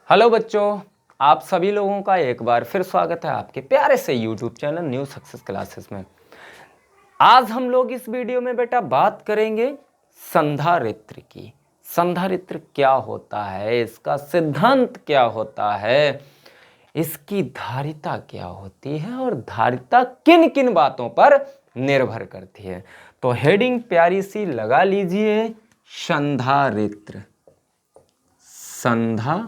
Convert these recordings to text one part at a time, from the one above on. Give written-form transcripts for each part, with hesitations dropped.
Hello बच्चों, आप सभी लोगों का एक बार फिर स्वागत है आपके प्यारे से YouTube channel new success classes में। आज हम लोग इस वीडियो में बेटा बात करेंगे संधारित्र की। संधारित्र क्या होता है, इसका सिद्धांत क्या होता है, इसकी धारिता क्या होती है और धारिता किन किन बातों पर निर्भर करती है। तो हेडिंग प्यारी सी लगा लीजिए, संधारित्र। संधारित्र,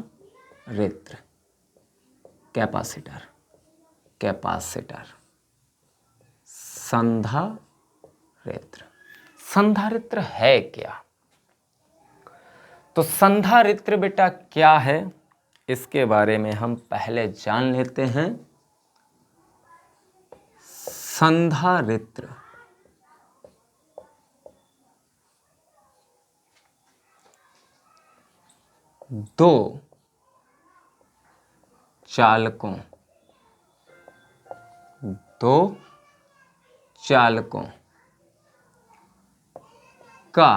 कैपेसिटर, कैपेसिटर, संधारित्र। संधारित्र है क्या? तो संधारित्र बेटा क्या है, इसके बारे में हम पहले जान लेते हैं। संधारित्र दो चालकों का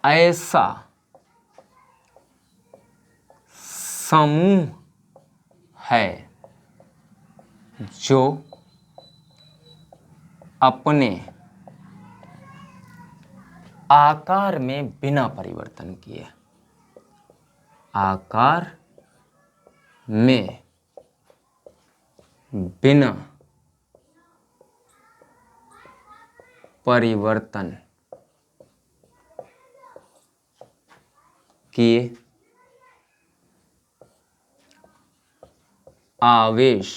ऐसा समूह है जो अपने आकार में बिना परिवर्तन किए, आकार में बिना परिवर्तन किए आवेश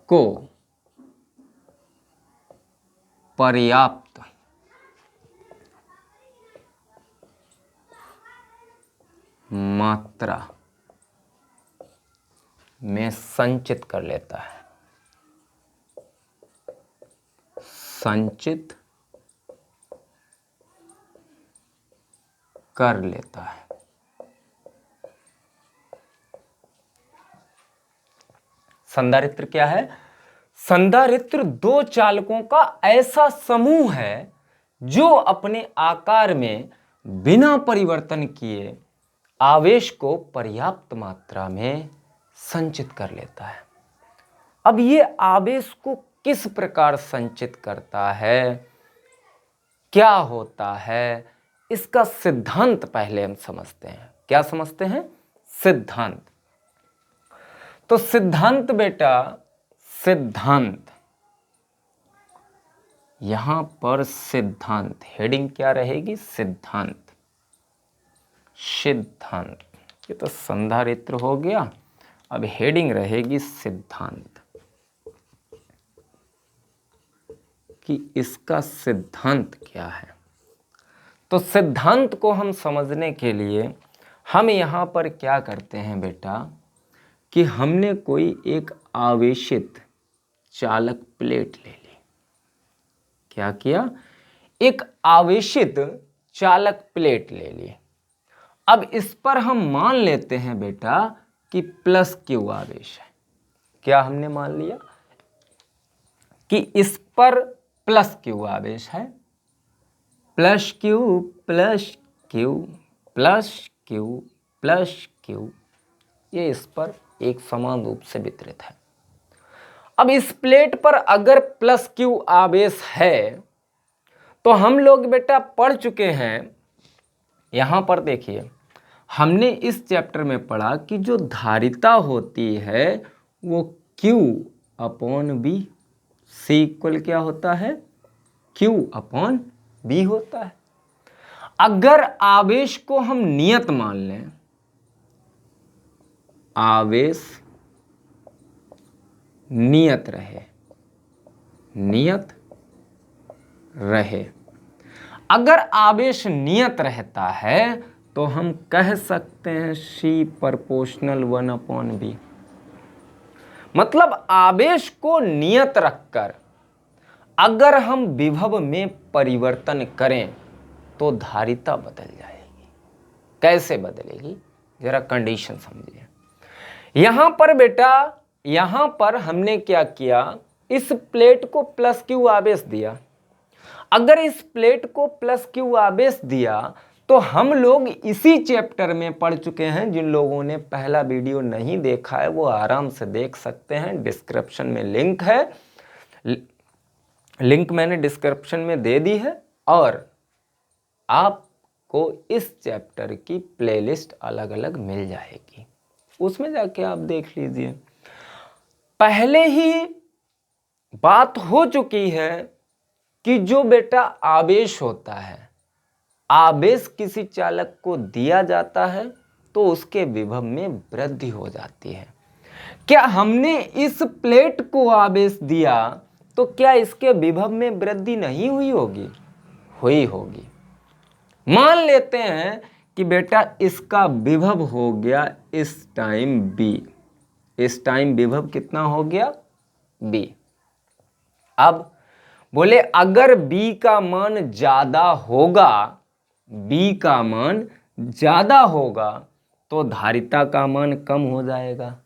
को पर्याप्त मात्रा में संचित कर लेता है, संचित कर लेता है। संधारित्र क्या है? संधारित्र दो चालकों का ऐसा समूह है जो अपने आकार में बिना परिवर्तन किए आवेश को पर्याप्त मात्रा में संचित कर लेता है। अब ये आवेश को किस प्रकार संचित करता है, क्या होता है, इसका सिद्धांत पहले हम समझते हैं। क्या समझते हैं? सिद्धांत। तो सिद्धांत बेटा, सिद्धांत, यहां पर सिद्धांत हेडिंग क्या रहेगी? सिद्धांत। सिद्धांत, ये तो संधारित्र हो गया, अब हेडिंग रहेगी सिद्धांत, कि इसका सिद्धांत क्या है। तो सिद्धांत को हम समझने के लिए हम यहां पर क्या करते हैं बेटा, कि हमने कोई एक आवेशित चालक प्लेट ले ली। क्या किया? एक आवेशित चालक प्लेट ले ली। अब इस पर हम मान लेते हैं बेटा कि प्लस क्यू आवेश है। क्या हमने मान लिया? कि इस पर प्लस क्यू आवेश है। Plus Q plus Q plus Q plus Q, ये इस पर एक समान रूप से वितरित है। अब इस प्लेट पर अगर प्लस क्यू आवेश है तो हम लोग बेटा पढ़ चुके हैं, यहां पर देखिए हमने इस चैप्टर में पढ़ा कि जो धारिता होती है वो Q अपॉन बी, सी इक्वल क्या होता है? Q अपॉन बी होता है। अगर आवेश को हम नियत मान लें, आवेश नियत रहे, नियत रहे, अगर आवेश नियत रहता है तो हम कह सकते हैं C प्रोपोर्शनल 1 अपॉन बी। मतलब आवेश को नियत रखकर अगर हम विभव में परिवर्तन करें तो धारिता बदल जाएगी। कैसे बदलेगी, जरा कंडीशन समझिए। यहां पर बेटा, यहां पर हमने क्या किया, इस प्लेट को प्लस क्यू आवेश दिया। अगर इस प्लेट को प्लस क्यू आवेश दिया तो हम लोग इसी चैप्टर में पढ़ चुके हैं। जिन लोगों ने पहला वीडियो नहीं देखा है वो आराम से देख सकते हैं, डिस्क्रिप्शन में लिंक है, लिंक मैंने डिस्क्रिप्शन में दे दी है। और आपको इस चैप्टर की प्लेलिस्ट अलग अलग मिल जाएगी, उसमें जाके आप देख लीजिए। पहले ही बात हो चुकी है कि जो बेटा आवेश होता है, आवेश किसी चालक को दिया जाता है तो उसके विभव में वृद्धि हो जाती है। क्या हमने इस प्लेट को आवेश दिया तो क्या इसके विभव में वृद्धि नहीं हुई होगी? हुई होगी। मान लेते हैं कि बेटा इसका विभव हो गया इस टाइम b, इस टाइम विभव कितना हो गया b। अब बोले अगर b का मान ज्यादा होगा, b का मान ज्यादा होगा तो धारिता का मान कम हो जाएगा।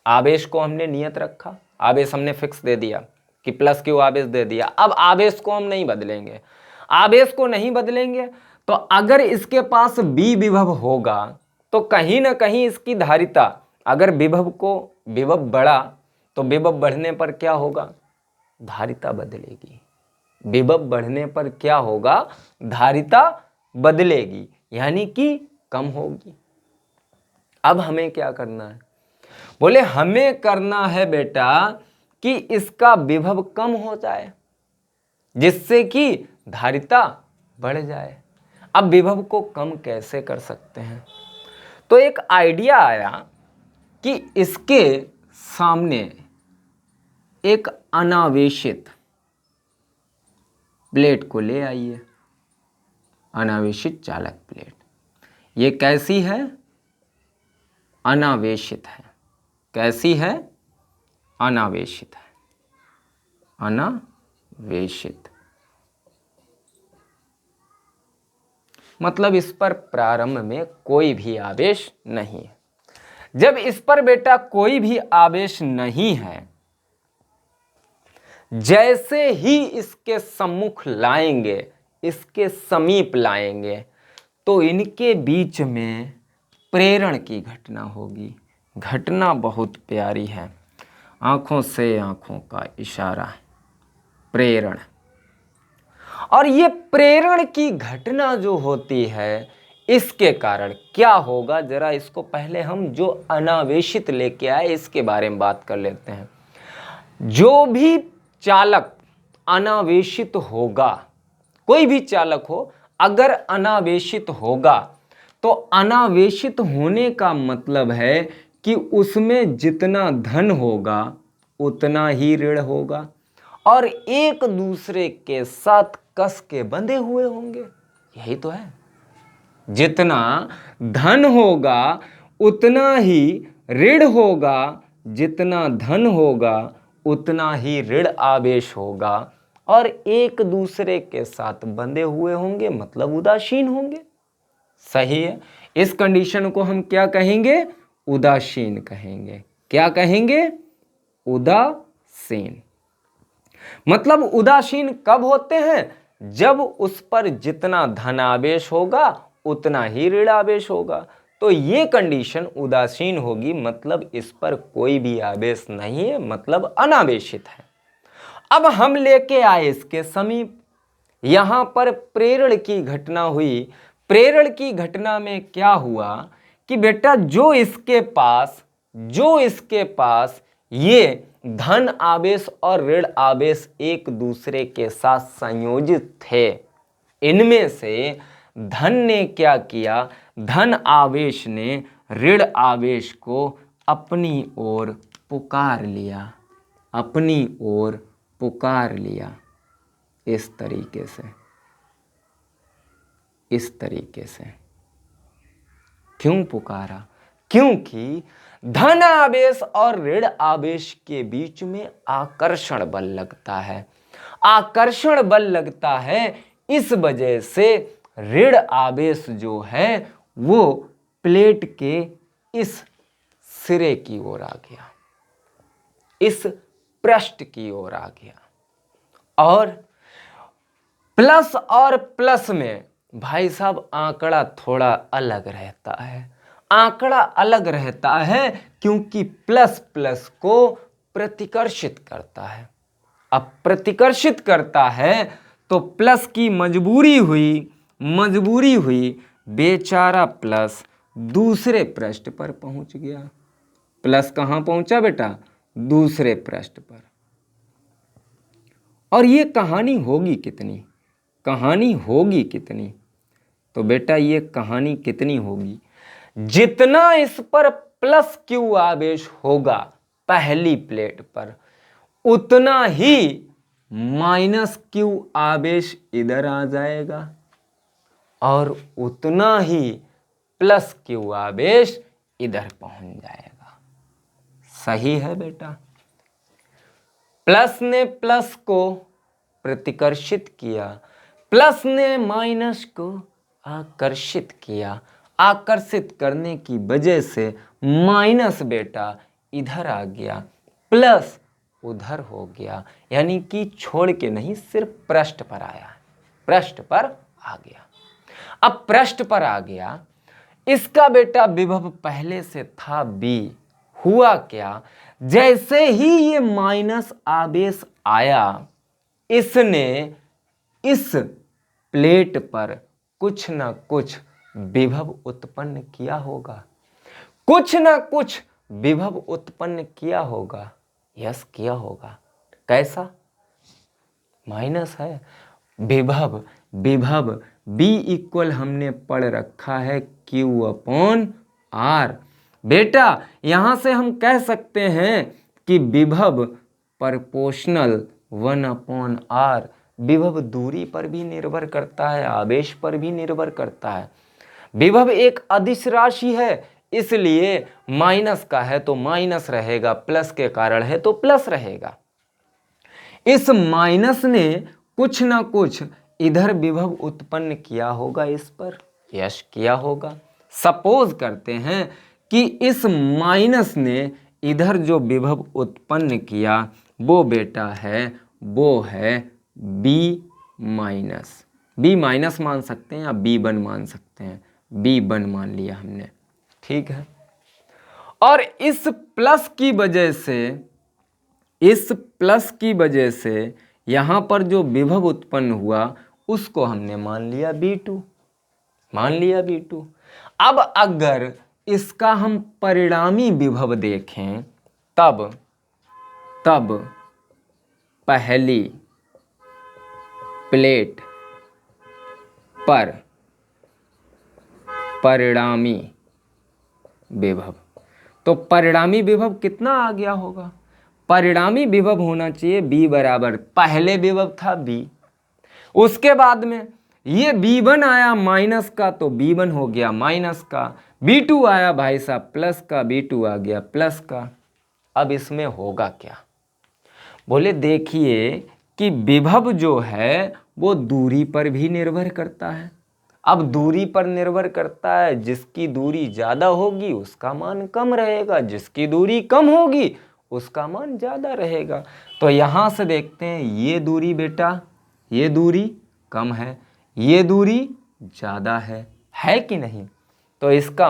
आवेश को हमने नियत रखा, आवेश हमने फिक्स दे दिया कि प्लस क्यू आवेश दे दिया। अब आवेश को हम नहीं बदलेंगे, आवेश को नहीं बदलेंगे तो अगर इसके पास b विभव होगा तो कहीं ना कहीं इसकी धारिता, अगर विभव बढ़ा तो विभव बढ़ने पर क्या होगा? धारिता बदलेगी। विभव बढ़ने पर क्या होगा? धारिता बदलेगी, यानी कि कम होगी। अब हमें क्या करना है? बोले हमें करना है बेटा कि इसका विभव कम हो जाए जिससे कि धारिता बढ़ जाए। अब विभव को कम कैसे कर सकते हैं? तो एक आइडिया आया कि इसके सामने एक अनावेशित प्लेट को ले आइए, अनावेशित चालक प्लेट। ये कैसी है? अनावेशित है। कैसी है? अनावेशित है। अनावेशित मतलब इस पर प्रारंभ में कोई भी आवेश नहीं है। जब इस पर बेटा कोई भी आवेश नहीं है, जैसे ही इसके सम्मुख लाएंगे, इसके समीप लाएंगे तो इनके बीच में प्रेरण की घटना होगी। घटना बहुत प्यारी है, आंखों से आंखों का इशारा, प्रेरण। और ये प्रेरण की घटना जो होती है, इसके कारण क्या होगा, जरा इसको पहले हम जो अनावेशित लेके आए इसके बारे में बात कर लेते हैं। जो भी चालक अनावेशित होगा, कोई भी चालक हो, अगर अनावेशित होगा तो अनावेशित होने का मतलब है कि उसमें जितना धन होगा उतना ही ऋण होगा और एक दूसरे के साथ कस के बंधे हुए होंगे। यही तो है। जितना धन होगा उतना ही ऋण होगा, जितना धन होगा उतना ही ऋण आवेश होगा और एक दूसरे के साथ बंधे हुए होंगे, मतलब उदासीन होंगे। सही है। इस कंडीशन को हम क्या कहेंगे? उदासीन कहेंगे। क्या कहेंगे? उदासीन। मतलब उदासीन कब होते हैं? जब उस पर जितना धनावेश होगा उतना ही ऋणावेश होगा। तो ये कंडीशन उदासीन होगी, मतलब इस पर कोई भी आवेश नहीं है, मतलब अनावेशित है। अब हम लेके आए इसके समीप, यहां पर प्रेरण की घटना हुई। प्रेरण की घटना में क्या हुआ कि बेटा जो इसके पास ये धन आवेश और ऋण आवेश एक दूसरे के साथ संयोजित थे, इनमें से धन ने क्या किया? धन आवेश ने ऋण आवेश को अपनी ओर पुकार लिया, अपनी ओर पुकार लिया। इस तरीके से, इस तरीके से। क्यों पुकारा? क्योंकि धन आवेश और ऋण आवेश के बीच में आकर्षण बल लगता है। आकर्षण बल लगता है, इस वजह से ऋण आवेश जो है वो प्लेट के इस सिरे की ओर आ गया, इस पृष्ठ की ओर आ गया और प्लस में भाई साहब आंकड़ा थोड़ा अलग रहता है। आंकड़ा अलग रहता है क्योंकि प्लस प्लस को प्रतिकर्षित करता है। अब प्रतिकर्षित करता है तो प्लस की मजबूरी हुई, बेचारा प्लस दूसरे पृष्ठ पर पहुंच गया। प्लस कहां पहुंचा बेटा? दूसरे पृष्ठ पर। और ये कहानी होगी कितनी? तो बेटा ये कहानी कितनी होगी? जितना इस पर प्लस क्यू आवेश होगा पहली प्लेट पर, उतना ही माइनस क्यू आवेश इधर आ जाएगा और उतना ही प्लस क्यू आवेश इधर पहुंच जाएगा। सही है बेटा? प्लस ने प्लस को प्रतिकर्षित किया, प्लस ने माइनस को आकर्षित किया। आकर्षित करने की वजह से माइनस बेटा इधर आ गया, प्लस उधर हो गया, यानी कि छोड़ के नहीं, सिर्फ पृष्ठ पर आया, पृष्ठ पर आ गया। अब पृष्ठ पर आ गया, इसका बेटा विभव पहले से था बी। हुआ क्या? जैसे ही ये माइनस आवेश आया, इसने इस प्लेट पर कुछ ना कुछ विभव उत्पन्न किया होगा, कुछ ना कुछ विभव उत्पन्न किया होगा। यस, किया होगा। कैसा? माइनस है, विभव B इक्वल हमने पढ़ रखा है Q/R। बेटा यहां से हम कह सकते हैं कि विभव प्रोपोर्शनल 1/R। विभव दूरी पर भी निर्भर करता है, आवेश पर भी निर्भर करता है। विभव एक अदिश राशि है, इसलिए माइनस का है तो माइनस रहेगा, प्लस के कारण है तो प्लस रहेगा। इस माइनस ने कुछ ना कुछ इधर विभव उत्पन्न किया होगा इस पर। यश किया होगा। सपोज करते हैं कि इस माइनस ने इधर जो विभव उत्पन्न किया वो बेटा है, वो है B माइनस। B माइनस मान सकते हैं या B1 मान सकते हैं। B1 मान लिया हमने, ठीक है। और इस प्लस की वजह से यहां पर जो विभव उत्पन्न हुआ उसको हमने मान लिया B2। अब अगर इसका हम परिणामी विभव देखें तब पहली प्लेट पर परिणामी विभव, तो परिणामी विभव कितना आ गया होगा? परिणामी विभव होना चाहिए B बराबर, पहले विभव था B, उसके बाद में ये B1 आया माइनस का तो B1 हो गया माइनस का, B2 आया भाई साहब प्लस का, B2 आ गया प्लस का। अब इसमें होगा क्या? बोले देखिए कि विभव जो है वो दूरी पर भी निर्भर करता है। अब दूरी पर निर्भर करता है, जिसकी दूरी ज़्यादा होगी उसका मान कम रहेगा, जिसकी दूरी कम होगी उसका मान ज़्यादा रहेगा। तो यहाँ से देखते हैं ये दूरी बेटा, ये दूरी कम है, ये दूरी ज़्यादा है कि नहीं? तो इसका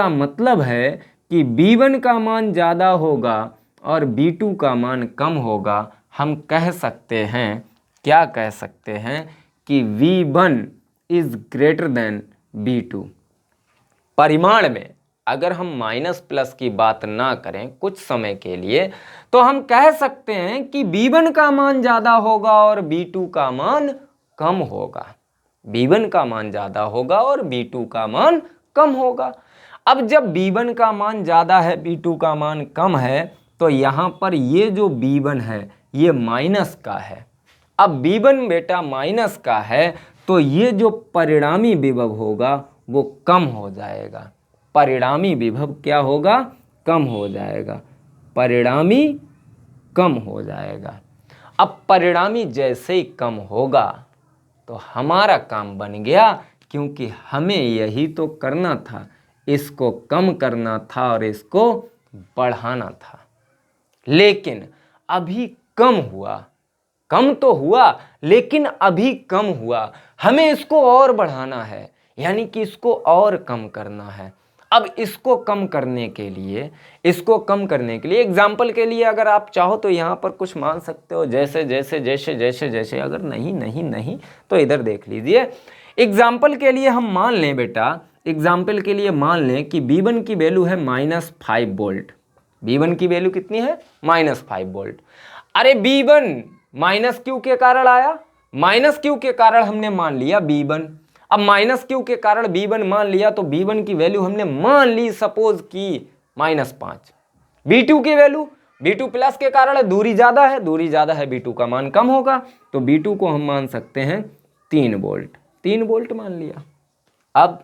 मतलब है कि B1 का मान ज़्यादा होगा और B2 का मान कम होगा। हम कह सकते हैं, क्या कह सकते हैं कि V1 is greater than B2। परिमाण में अगर हम माइनस प्लस की बात ना करें कुछ समय के लिए, तो हम कह सकते हैं कि B1 का मान ज़्यादा होगा और B2 का मान कम होगा। B1 का मान ज़्यादा होगा और B2 का मान कम होगा। अब जब B1 का मान ज़्यादा है, B2 का मान कम है, तो यहाँ पर ये जो B1 है ये माइनस का है। अब B1 बेटा माइनस का है तो ये जो परिणामी विभव होगा वो कम हो जाएगा। परिणामी विभव क्या होगा? कम हो जाएगा। परिणामी कम हो जाएगा। अब परिणामी जैसे ही कम होगा तो हमारा काम बन गया, क्योंकि हमें यही तो करना था, इसको कम करना था और इसको बढ़ाना था। लेकिन अभी कम हुआ, कम तो हुआ लेकिन अभी कम हुआ, हमें इसको और बढ़ाना है, यानी कि इसको और कम करना है। अब इसको कम करने के लिए एग्जाम्पल के लिए अगर आप चाहो तो यहाँ पर कुछ मान सकते हो, जैसे जैसे जैसे जैसे जैसे, अगर नहीं नहीं नहीं तो इधर देख लीजिए। एग्जाम्पल के लिए हम मान लें बेटा, एग्जाम्पल के लिए मान लें कि V1 की वैल्यू है -5 वोल्ट। V1 की वैल्यू कितनी है? -5 वोल्ट। अरे V1 -Q के कारण आया, -Q के कारण हमने मान लिया V1। अब -Q के कारण V1 मान लिया तो V1 की वैल्यू हमने मान ली सपोज की -5। V2 की वैल्यू, V2 प्लस के कारण दूरी ज्यादा है, V2 का मान कम होगा, तो V2 को हम मान सकते हैं 3 वोल्ट। 3 वोल्ट मान लिया। अब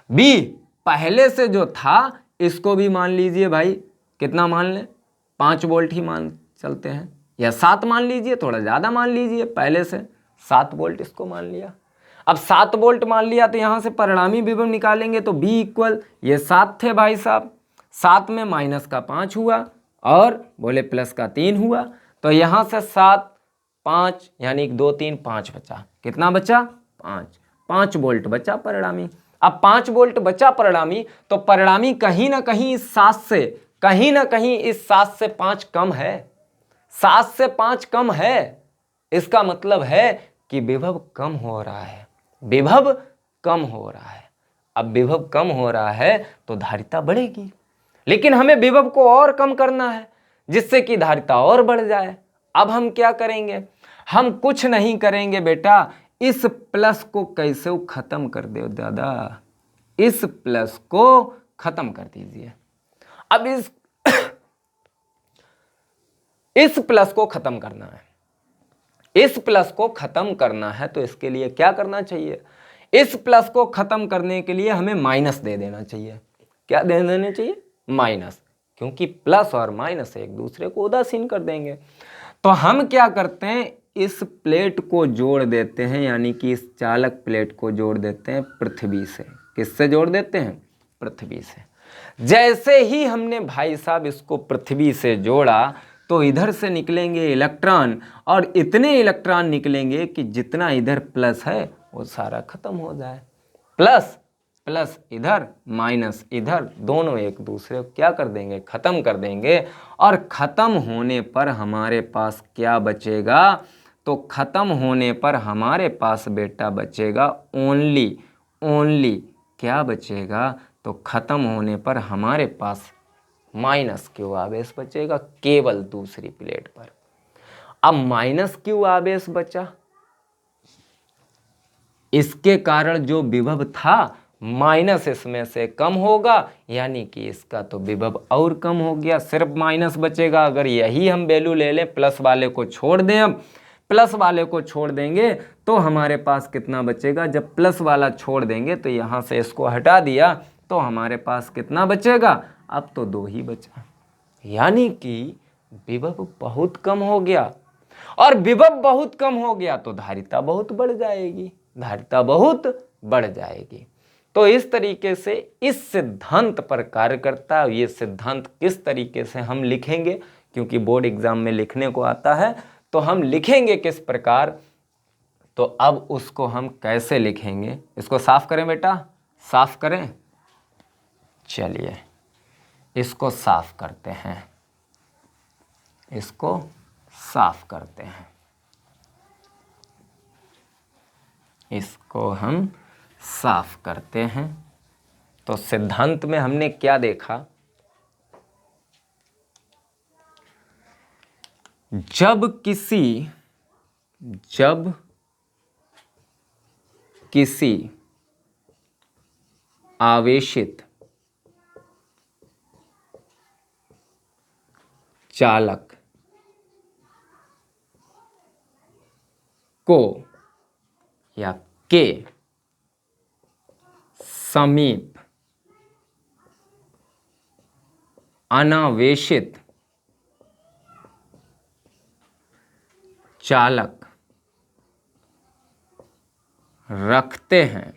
B पहले से जो था इसको भी मान लीजिए भाई, कितना मान लें? 5 वोल्ट ही मान चलते हैं, या 7 मान लीजिए, थोड़ा ज़्यादा मान लीजिए, पहले से 7 वोल्ट इसको मान लिया। अब 7 वोल्ट मान लिया तो यहाँ से परिणामी विभव निकालेंगे तो B इक्वल, ये 7 थे भाई साहब, 7 में माइनस का 5 हुआ और बोले प्लस का 3 हुआ, तो यहाँ से 7 5 यानी 2 3 5 बचा। कितना बचा? 5 वोल्ट बचा परिणामी। अब 5 वोल्ट बचा परिणामी, तो परिणामी कहीं ना कहीं इस 7 से, कहीं ना कहीं इस 7 से 5 कम है, 7 से 5 कम है। इसका मतलब है कि विभव कम हो रहा है, विभव कम हो रहा है। अब विभव कम हो रहा है तो धारिता बढ़ेगी, लेकिन हमें विभव को और कम करना है जिससे कि धारिता और बढ़ जाए। अब हम क्या करेंगे? हम कुछ नहीं करेंगे बेटा, इस प्लस को कैसे खत्म कर दो दादा, इस प्लस को खत्म कर दीजिए। अब इस प्लस को खत्म करना है, इस प्लस को खत्म करना है तो इसके लिए क्या करना चाहिए? इस प्लस को खत्म करने के लिए हमें माइनस दे देना चाहिए। क्या दे देना चाहिए? माइनस, क्योंकि प्लस और माइनस एक दूसरे को उदासीन कर देंगे। तो हम क्या करते हैं, इस प्लेट को जोड़ देते हैं, यानी कि इस चालक प्लेट को जोड़ देते हैं पृथ्वी से। किससे जोड़ देते हैं? पृथ्वी से। जैसे ही हमने भाई साहब इसको पृथ्वी से जोड़ा तो इधर से निकलेंगे इलेक्ट्रॉन, और इतने इलेक्ट्रॉन निकलेंगे कि जितना इधर प्लस है वो सारा खत्म हो जाए। प्लस प्लस इधर, माइनस इधर, दोनों एक दूसरे को क्या कर देंगे? खत्म कर देंगे। और खत्म होने पर हमारे पास क्या बचेगा? तो खत्म होने पर हमारे पास बेटा बचेगा ओनली, ओनली क्या बचेगा? तो खत्म होने पर हमारे पास -Q आवेश बचेगा केवल दूसरी प्लेट पर। अब -Q आवेश बचा, इसके कारण जो विभव था माइनस इसमें से कम होगा, यानी कि इसका तो विभव और कम हो गया, सिर्फ माइनस बचेगा। अगर यही हम वैल्यू ले लें, प्लस वाले को छोड़ दें, अब प्लस वाले को छोड़ देंगे तो हमारे पास कितना बचेगा? जब प्लस वाला छोड़ देंगे तो यहाँ से इसको हटा दिया तो हमारे पास कितना बचेगा? अब तो 2 ही बचा, यानी कि विभव बहुत कम हो गया। और विभव बहुत कम हो गया तो धारिता बहुत बढ़ जाएगी, धारिता बहुत बढ़ जाएगी। तो इस तरीके से इस सिद्धांत पर कार्य करता है। ये सिद्धांत किस तरीके से हम लिखेंगे, क्योंकि बोर्ड एग्जाम में लिखने को आता है, तो हम लिखेंगे किस प्रकार, तो अब उसको हम कैसे लिखेंगे, इसको साफ करें बेटा, साफ करें। चलिए इसको साफ करते हैं, इसको साफ करते हैं, इसको हम साफ करते हैं। तो सिद्धांत में हमने क्या देखा? जब किसी आवेशित चालक को या के समीप अनावेशित चालक रखते हैं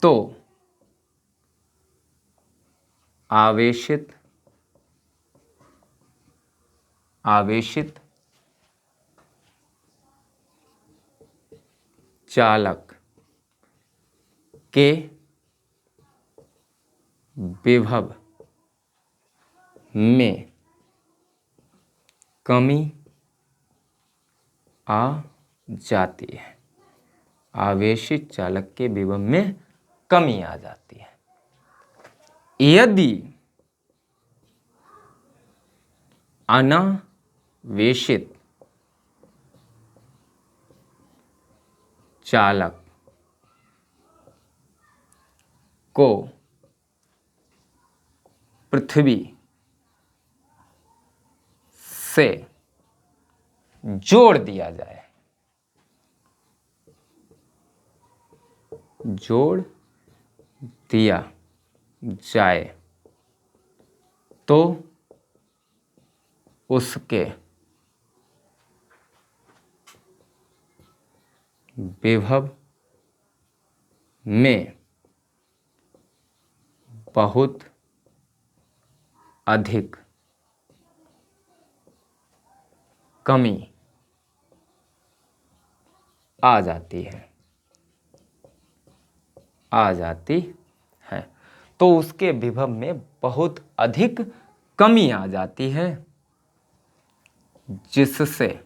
तो आवेशित आवेशित चालक के विभव में कमी आ जाती है। आवेशित चालक के विभव में कमी आ जाती है। यदि अनावेशित चालक को पृथ्वी से जोड़ दिया जाए, जोड़ दिया जाए तो उसके विभव में बहुत अधिक कमी आ जाती है, आ जाती है। तो उसके विभव में बहुत अधिक कमी आ जाती है, जिससे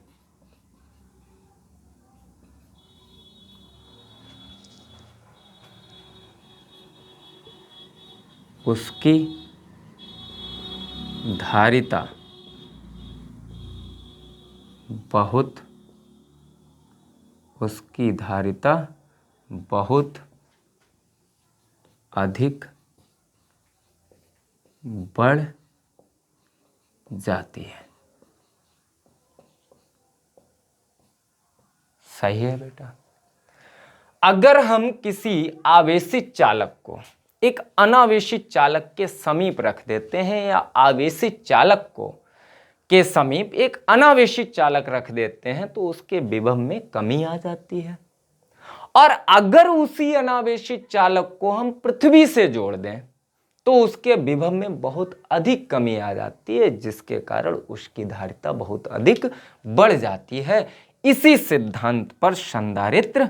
उसकी धारिता बहुत अधिक बढ़ जाती है। सही है बेटा। अगर हम किसी आवेशित चालक को एक अनावेशित चालक के समीप रख देते हैं या आवेशित चालक को के समीप एक अनावेशित चालक रख देते हैं तो उसके विभव में कमी आ जाती है। और अगर उसी अनावेशित चालक को हम पृथ्वी से जोड़ दें तो उसके विभव में बहुत अधिक कमी आ जाती है, जिसके कारण उसकी धारिता बहुत अधिक बढ़ जाती है। इसी सिद्धांत पर संधारित्र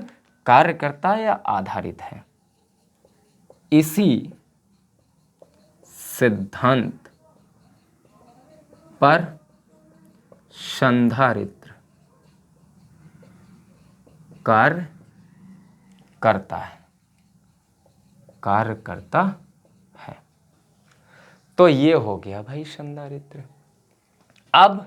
कार्य करता है या आधारित है। इसी सिद्धांत पर संधारित्र कार्य करता है, कार्य करता है। तो ये हो गया भाई संधारित्र। अब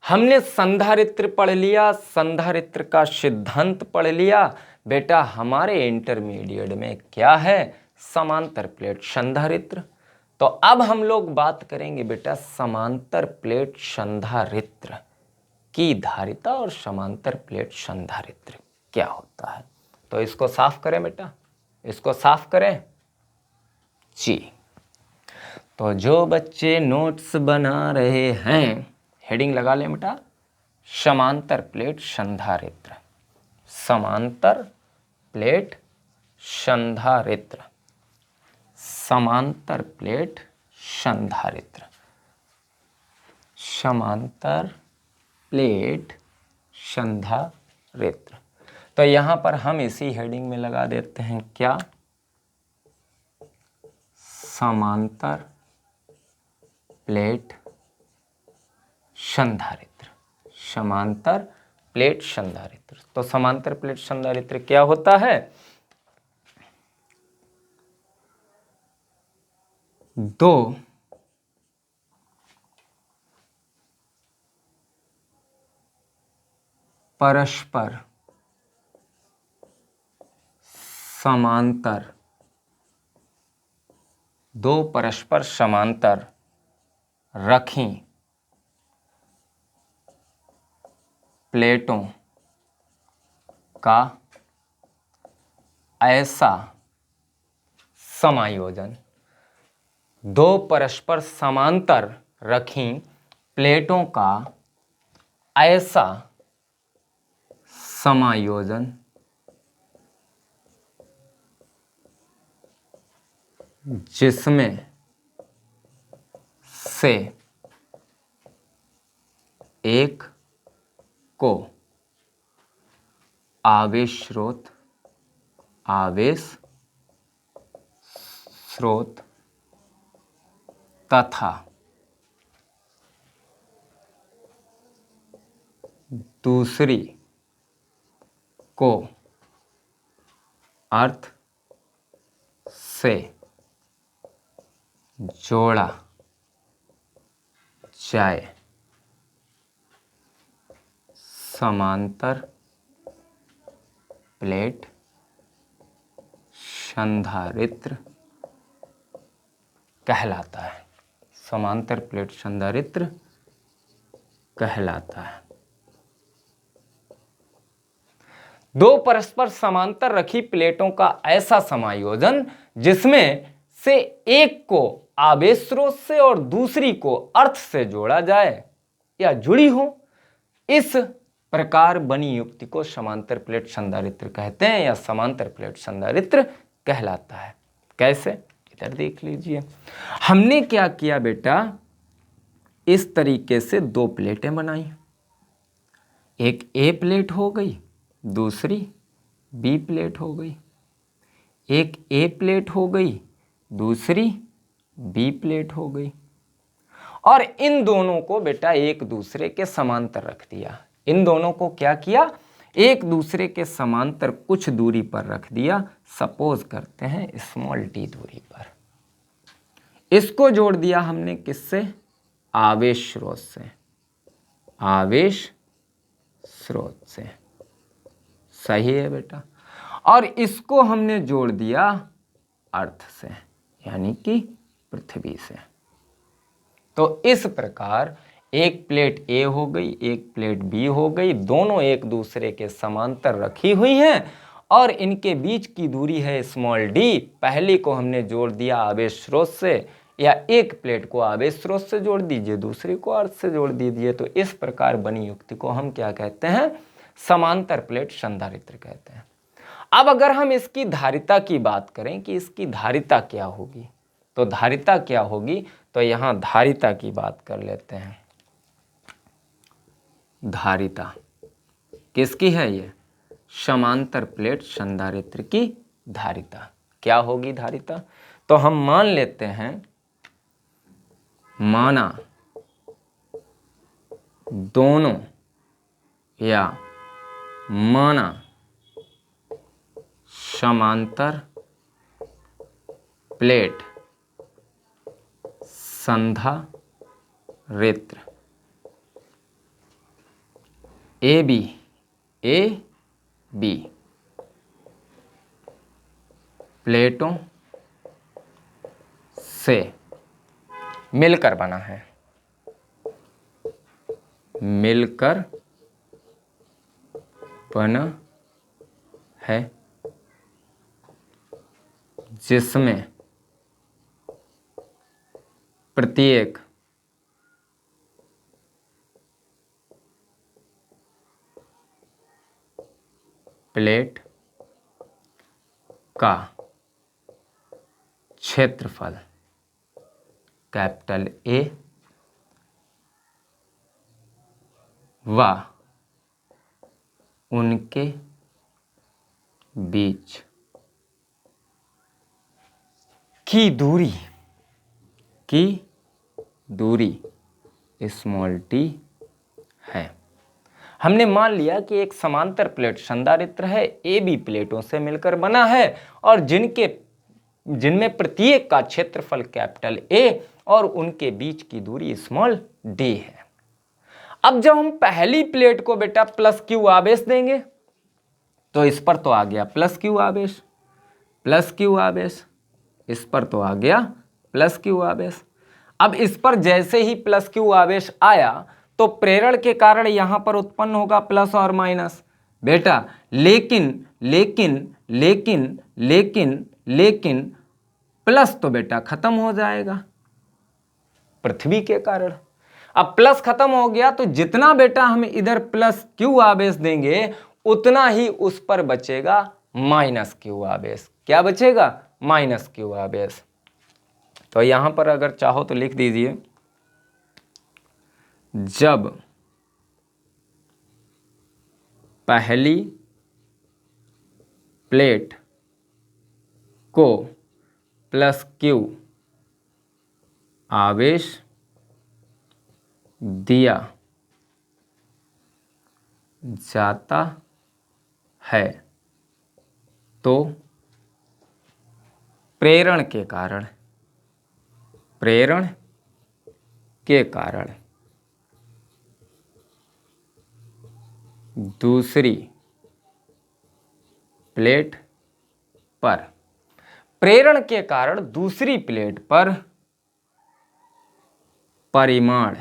हमने संधारित्र पढ़ लिया, संधारित्र का सिद्धांत पढ़ लिया। बेटा हमारे इंटरमीडिएट में क्या है? समांतर प्लेट संधारित्र। तो अब हम लोग बात करेंगे बेटा समांतर प्लेट संधारित्र की धारिता और समांतर प्लेट संधारित्र क्या होता है। तो इसको साफ करें बेटा, इसको साफ करें जी। तो जो बच्चे नोट्स बना रहे हैं हेडिंग लगा लें बेटा, समांतर प्लेट संधारित्र, समांतर प्लेट संधारित्र, समांतर प्लेट संधारित्र, समांतर प्लेट संधारित्र। तो यहां पर हम इसी हेडिंग में लगा देते हैं क्या? समांतर प्लेट संधारित्र, समांतर प्लेट संधारित्र। तो समांतर प्लेट संधारित्र क्या होता है? दो परस्पर समांतर, दो परस्पर समांतर रखी प्लेटों का ऐसा समायोजन, दो परस्पर समांतर रखी प्लेटों का ऐसा समायोजन जिसमें से एक को आवेश स्रोत तथा दूसरी को अर्थ से जोड़ा जाए, समांतर प्लेट संधारित्र कहलाता है। समांतर प्लेट संधारित्र कहलाता है। दो परस्पर समांतर रखी प्लेटों का ऐसा समायोजन जिसमें से एक को आवेश स्रोत से और दूसरी को अर्थ से जोड़ा जाए या जुड़ी हो, इस प्रकार बनी युक्ति को समांतर प्लेट संधारित्र कहते हैं या समांतर प्लेट संधारित्र कहलाता है। कैसे? इधर देख लीजिए। हमने क्या किया बेटा, इस तरीके से दो प्लेटें बनाई। एक ए प्लेट हो गई, दूसरी बी प्लेट हो गई। एक ए प्लेट हो गई, दूसरी बी प्लेट हो गई। और इन दोनों को बेटा एक दूसरे के समांतर रख दिया। इन दोनों को क्या किया? एक दूसरे के समांतर कुछ दूरी पर रख दिया। सपोज करते हैं स्मॉल डी दूरी पर। इसको जोड़ दिया हमने किससे? आवेश स्रोत से। आवेश स्रोत से। सही है बेटा। और इसको हमने जोड़ दिया अर्थ से, यानी कि पृथ्वी से। तो इस प्रकार एक प्लेट ए हो गई, एक प्लेट बी हो गई, दोनों एक दूसरे के समांतर रखी हुई हैं और इनके बीच की दूरी है स्मॉल डी। पहली को हमने जोड़ दिया आवेश स्रोत से, या एक प्लेट को आवेश स्रोत से जोड़ दीजिए, दूसरी को अर्थ से जोड़ दीजिए। तो इस प्रकार बनी युक्ति को हम क्या कहते हैं? समांतर प्लेट संधारित्र कहते हैं। अब अगर हम इसकी धारिता की बात करें कि इसकी धारिता क्या होगी, तो धारिता क्या होगी, तो यहां धारिता की बात कर लेते हैं। धारिता किसकी है? ये समांतर प्लेट संधारित्र की धारिता क्या होगी? धारिता तो हम मान लेते हैं, माना दोनों या माना समांतर प्लेट संधारित्र ए बी प्लेटों से मिलकर बना है। मिलकर बना है, जिसमें प्रत्येक प्लेट का क्षेत्रफल कैपिटल ए व उनके बीच की दूरी स्मॉल टी है। हमने मान लिया कि एक समांतर प्लेट संधारित्र है, ए बी प्लेटों से मिलकर बना है और जिनमें प्रत्येक का क्षेत्रफल कैपिटल ए और उनके बीच की दूरी स्मॉल डी है। अब जब हम पहली प्लेट को बेटा प्लस क्यू आवेश देंगे तो इस पर तो आ गया प्लस क्यू आवेश, प्लस क्यू आवेश, इस पर तो आ गया प्लस क्यू आवेश। अब इस पर जैसे ही प्लस क्यू आवेश आया तो प्रेरण के कारण यहां पर उत्पन्न होगा प्लस और माइनस बेटा। लेकिन लेकिन लेकिन लेकिन लेकिन प्लस तो बेटा खत्म हो जाएगा पृथ्वी के कारण। अब प्लस खत्म हो गया तो जितना बेटा हम इधर प्लस क्यू आवेश देंगे उतना ही उस पर बचेगा माइनस क्यू आवेश। क्या बचेगा? माइनस क्यू आवेश। तो यहां पर अगर चाहो तो लिख दीजिए, जब पहली प्लेट को प्लस Q आवेश दिया जाता है तो प्रेरण के कारण दूसरी प्लेट पर प्रेरण के कारण दूसरी प्लेट पर परिमाण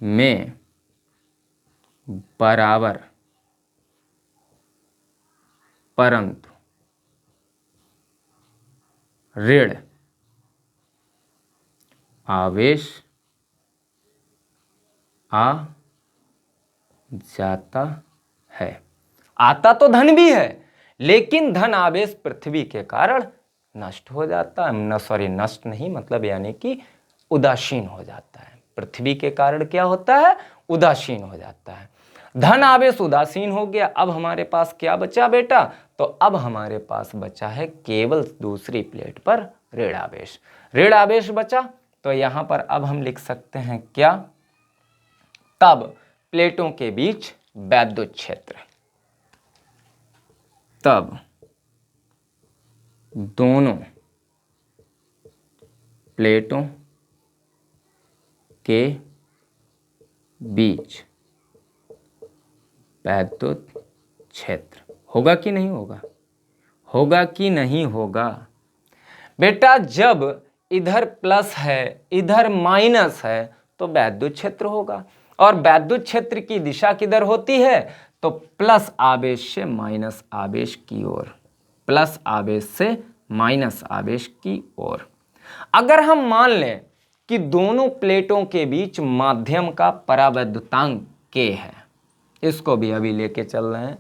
में बराबर परंतु ऋण आवेश आ जाता है। आता तो धन भी है, लेकिन धन आवेश पृथ्वी के कारण नष्ट हो जाता है। नष्ट नहीं, मतलब यानी कि उदासीन हो जाता है। पृथ्वी के कारण क्या होता है? उदासीन हो जाता है। धन आवेश उदासीन हो गया। अब हमारे पास क्या बचा बेटा? तो अब हमारे पास बचा है केवल दूसरी प्लेट पर ऋण आवेश। ऋण आवेश बचा, तो यहां पर अब हम लिख सकते हैं क्या? तब प्लेटों के बीच वैद्युत क्षेत्र, तब दोनों प्लेटों के बीच वैद्युत क्षेत्र होगा कि नहीं होगा? होगा कि नहीं होगा? बेटा जब इधर प्लस है इधर माइनस है तो वैद्युत क्षेत्र होगा, और वैद्युत क्षेत्र की दिशा किधर होती है? तो प्लस आवेश से माइनस आवेश की ओर, प्लस आवेश से माइनस आवेश की ओर। अगर हम मान लें कि दोनों प्लेटों के बीच माध्यम का परावैद्युतांक K है, इसको भी अभी लेके चल रहे हैं,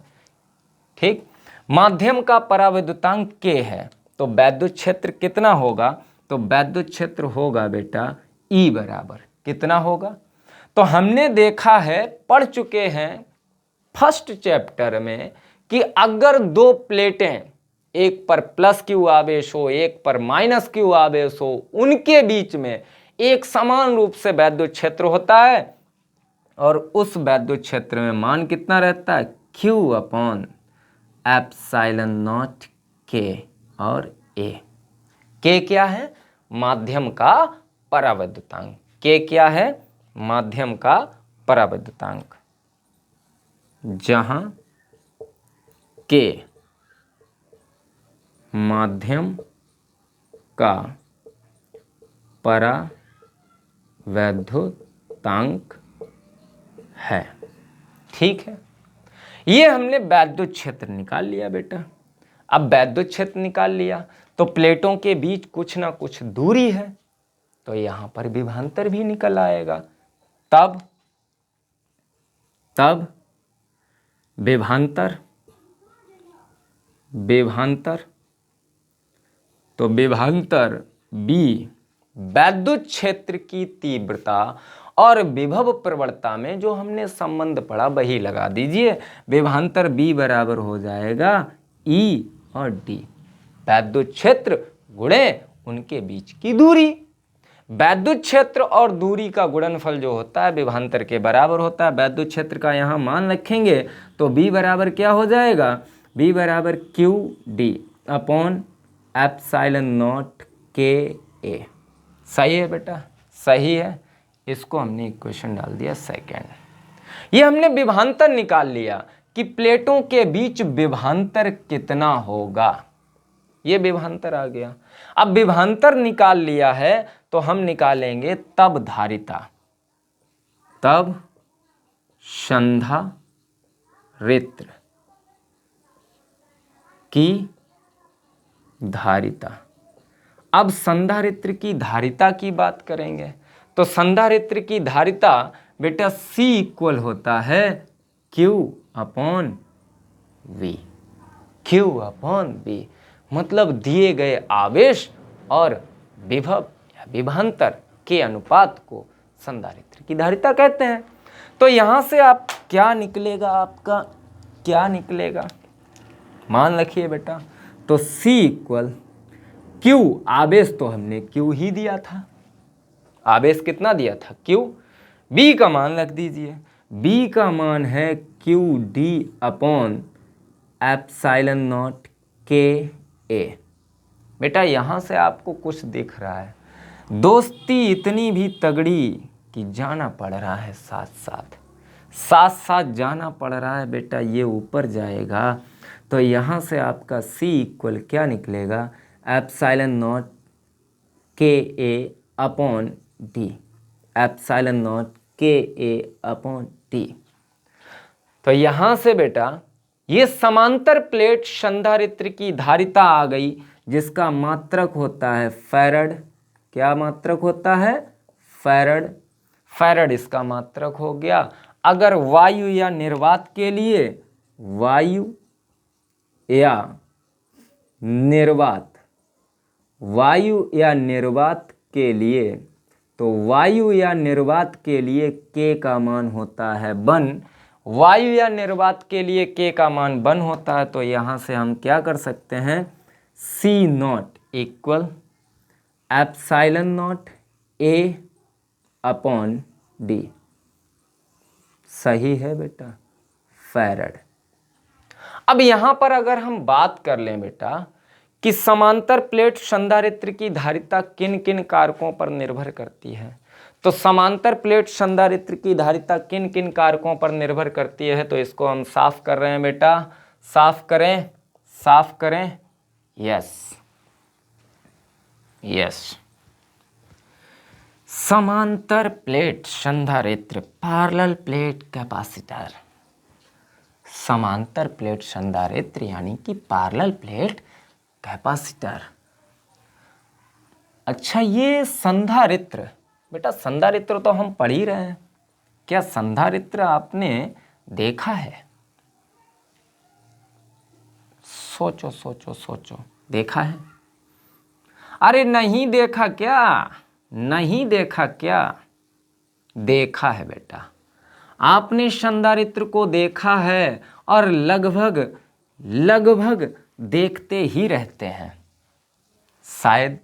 ठीक। माध्यम का परावैद्युतांक K है, तो वैद्युत क्षेत्र कितना होगा? तो वैद्युत क्षेत्र होगा बेटा E बराबर कितना होगा? तो हमने देखा है, पढ़ चुके हैं फर्स्ट चैप्टर में कि अगर दो प्लेटें, एक पर प्लस Q आवेश हो एक पर माइनस Q आवेश हो, उनके बीच में एक समान रूप से वैद्युत क्षेत्र होता है, और उस वैद्युत क्षेत्र में मान कितना रहता है? Q upon epsilon not K और A। K क्या है? माध्यम का परावैद्युतांक। K क्या है? माध्यम का परावैद्युतांक। जहां K माध्यम का परावैद्युतांक है, ठीक है। ये हमने वैद्युत क्षेत्र निकाल लिया बेटा। अब वैद्युत क्षेत्र निकाल लिया तो प्लेटों के बीच कुछ ना कुछ दूरी है, तो यहां पर विभवांतर भी निकल आएगा। तब विभवांतर तो विभवांतर B वैद्युत क्षेत्र की तीव्रता और विभव प्रवणता में जो हमने संबंध पढ़ा वही लगा दीजिए। विभवांतर B बराबर हो जाएगा E और D, वैद्युत क्षेत्र गुणे उनके बीच की दूरी। वैद्युत क्षेत्र और दूरी का गुणनफल जो होता है विभवांतर के बराबर होता है। वैद्युत क्षेत्र का यहाँ मान रखेंगे तो B बराबर क्या हो जाएगा? B बराबर QD upon epsilon not KA। सही है बेटा? सही है। इसको हमने इक्वेशन डाल दिया सेकेंड। ये हमने विभवांतर निकाल लिया कि प्लेटों के बीच विभवांतर कितना होगा, ये विभवांतर आ गया। अब विभवांतर निकाल लिया है तो हम निकालेंगे तब धारिता, तब संधारित्र की धारिता। अब संधारित्र की धारिता की बात करेंगे तो संधारित्र की धारिता बेटा C इक्वल होता है Q upon V। Q upon V मतलब दिए गए आवेश और विभव या विभवांतर के अनुपात को संधारित्र की धारिता कहते हैं। तो यहां से आप क्या निकलेगा, आपका क्या निकलेगा, मान रखिए बेटा, तो C इक्वल Q, आवेश तो हमने Q ही दिया था, आवेश कितना दिया था Q, B का मान रख दीजिए, B का मान है QD upon epsilon not KA। बेटा यहां से आपको कुछ दिख रहा है, दोस्ती इतनी भी तगड़ी कि जाना पड़ रहा है, साथ साथ साथ साथ जाना पड़ रहा है बेटा, ये ऊपर जाएगा तो यहाँ से आपका C इक्वल क्या निकलेगा, epsilon not KA upon D, epsilon not KA upon D। तो यहाँ से बेटा ये समांतर प्लेट संधारित्र की धारिता आ गई, जिसका मात्रक होता है फैरड। क्या मात्रक होता है, फैरड। फैरड इसका मात्रक हो गया। अगर वायु या निर्वात के लिए, वायु या निर्वात, वायु या निर्वात के लिए, तो वायु या निर्वात के लिए K का मान होता है 1, वायु या निर्वात के लिए K का मान 1 होता है। तो यहाँ से हम क्या कर सकते हैं, C not equal epsilon not A upon D। सही है बेटा, फैरड। अब यहाँ पर अगर हम बात कर लें बेटा कि समांतर प्लेट संधारित्र की धारिता किन किन कारकों पर निर्भर करती है, तो समांतर प्लेट संधारित्र की धारिता किन किन कारकों पर निर्भर करती है, तो इसको हम साफ कर रहे हैं बेटा, साफ करें, साफ करें, यस यस। समांतर प्लेट संधारित्र, पैरेलल प्लेट कैपेसिटर, समांतर प्लेट संधारित्र यानी कि पैरेलल प्लेट कैपेसिटर। अच्छा ये संधारित्र, बेटा संधारित्र तो हम पढ़ ही रहे हैं, क्या संधारित्र आपने देखा है, सोचो सोचो सोचो, देखा है, अरे नहीं देखा क्या, नहीं देखा क्या, देखा है बेटा, आपने संधारित्र को देखा है और लगभग लगभग देखते ही रहते हैं, शायद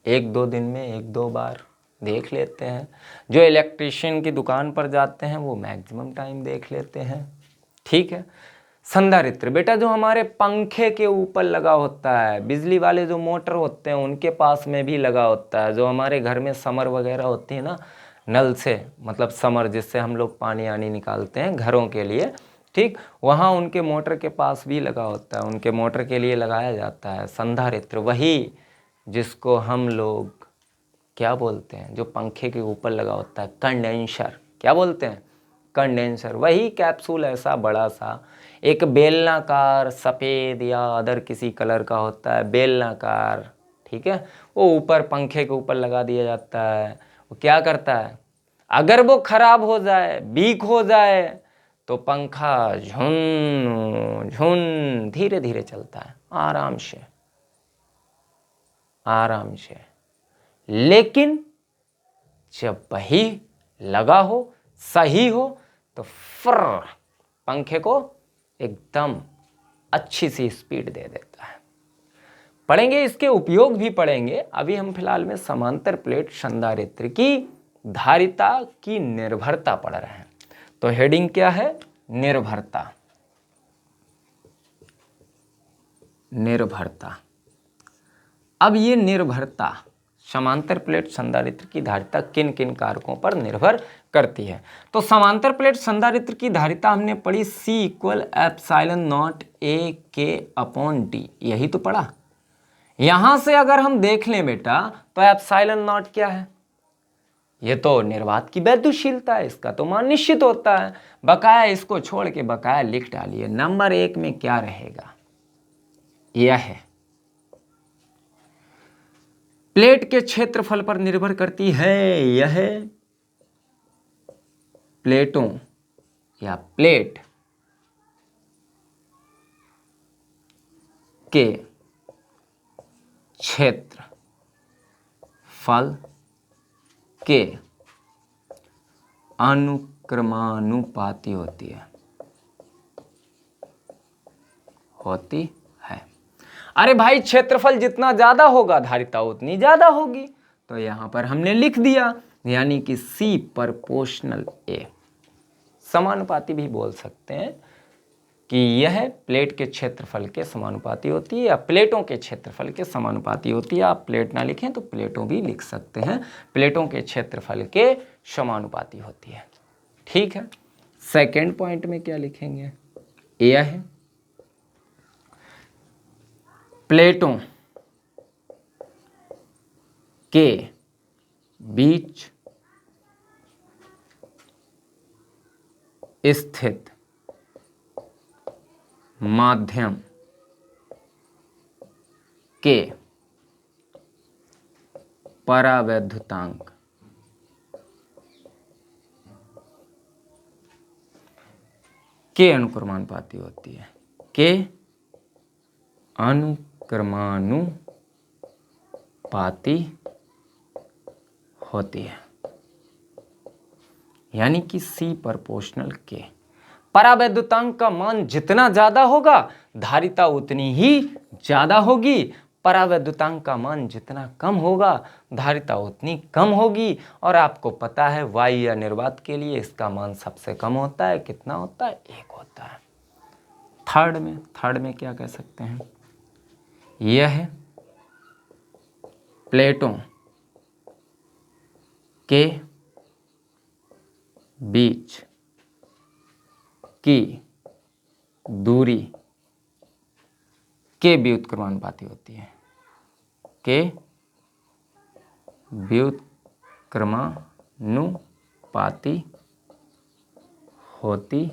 एक दो दिन में एक दो बार देख लेते हैं। जो इलेक्ट्रिशियन की दुकान पर जाते हैं वो मैक्सिमम टाइम देख लेते हैं, ठीक है। संधारित्र बेटा जो हमारे पंखे के ऊपर लगा होता है, बिजली वाले जो मोटर होते हैं उनके पास में भी लगा होता है, जो हमारे घर में समर वगैरह होती है ना, नल से मतलब समर जिससे हम लोग पानी आनी निकालते हैं घरों के लिए, ठीक, वहाँ उनके मोटर के पास भी लगा होता है, उनके मोटर के लिए लगाया जाता है संधारित्र, वही जिसको हम लोग क्या बोलते हैं, जो पंखे के ऊपर लगा होता है, कंडेंसर, क्या बोलते हैं, कंडेंसर। वही कैप्सूल ऐसा बड़ा सा, एक बेलनाकार सफ़ेद या अदर किसी कलर का होता है, बेलनाकार, ठीक है, वो ऊपर पंखे के ऊपर लगा दिया जाता है। वो क्या करता है, अगर वो खराब हो जाए, वीक हो जाए, तो पंखा झुन झुन धीरे धीरे चलता है, आराम से आराम से। लेकिन जब वही लगा हो, सही हो, तो फर पंखे को एकदम अच्छी सी स्पीड दे देता है। पढ़ेंगे, इसके उपयोग भी पढ़ेंगे। अभी हम फिलहाल में समांतर प्लेट संधारित्र की धारिता की निर्भरता पढ़ रहे हैं। तो हेडिंग क्या है, निर्भरता, निर्भरता। अब ये निर्भरता, समांतर प्लेट संधारित्र की धारिता किन किन कारकों पर निर्भर करती है, तो समांतर प्लेट संधारित्र की धारिता हमने पढ़ी C equal epsilon not AK upon D, यही तो पढ़ा। यहां से अगर हम देख लें बेटा तो एप्सिलॉन नॉट क्या है, ये तो निर्वात की वैद्युतशीलता है, इसका तो मान निश्चित होता है, बकाया इसको छोड़ के बकाया लिख डालिए। नंबर 1 में क्या रहेगा, यह है प्लेट के क्षेत्रफल पर निर्भर करती है, यह प्लेटों या प्लेट के क्षेत्रफल के अनुक्रमानुपाती होती है। अरे भाई क्षेत्रफल जितना ज्यादा होगा धारिता उतनी ज्यादा होगी, तो यहां पर हमने लिख दिया, यानी कि C प्रोपोर्शनल A। समानुपाती भी बोल सकते हैं कि यह प्लेट के क्षेत्रफल के समानुपाती होती है या प्लेटों के क्षेत्रफल के समानुपाती होती है। आप प्लेट ना लिखें तो प्लेटों भी लिख सकते हैं, प्लेटों के क्षेत्रफल के समानुपाती होती है। ठीक है, सेकंड पॉइंट में क्या लिखेंगे, यह है प्लेटों के बीच स्थित माध्यम के परावैद्युतांक के अनुक्रमानुपाती होती है, के अनुक्रमानुपाती होती है, यानी कि C प्रोपोर्शनल के। परावैद्युतांक का मान जितना ज्यादा होगा धारिता उतनी ही ज्यादा होगी, परावैद्युतांक का मान जितना कम होगा धारिता उतनी कम होगी। और आपको पता है वायु या निर्वात के लिए इसका मान सबसे कम होता है, कितना होता है, 1 होता है। थर्ड में क्या कह सकते हैं, यह है प्लेटों के बीच की दूरी के व्युत्क्रमानुपाती होती है, के व्युत्क्रमानुपाती होती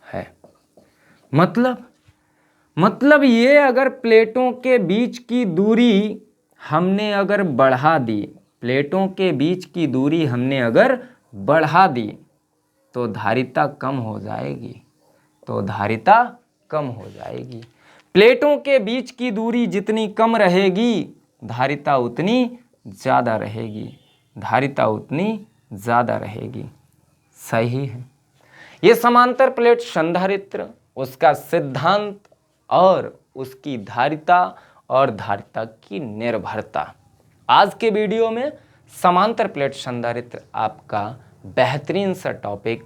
है। मतलब ये अगर प्लेटों के बीच की दूरी हमने अगर बढ़ा दी, प्लेटों के बीच की दूरी हमने अगर बढ़ा दी तो धारिता कम हो जाएगी, प्लेटों के बीच की दूरी जितनी कम रहेगी धारिता उतनी ज़्यादा रहेगी, सही है। ये समांतर प्लेट संधारित्र, उसका सिद्धांत और उसकी धारिता और धारिता की निर्भरता, आज के वीडियो में समांतर प्लेट संधारित्र आपका बेहतरीन सा टॉपिक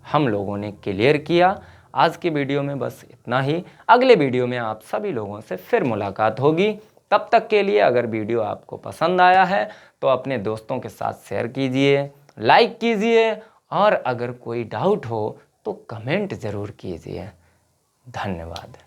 हम लोगों ने क्लियर किया। आज के वीडियो में बस इतना ही, अगले वीडियो में आप सभी लोगों से फिर मुलाकात होगी। तब तक के लिए अगर वीडियो आपको पसंद आया है तो अपने दोस्तों के साथ शेयर कीजिए, लाइक कीजिए, और अगर कोई डाउट हो तो कमेंट ज़रूर कीजिए। धन्यवाद।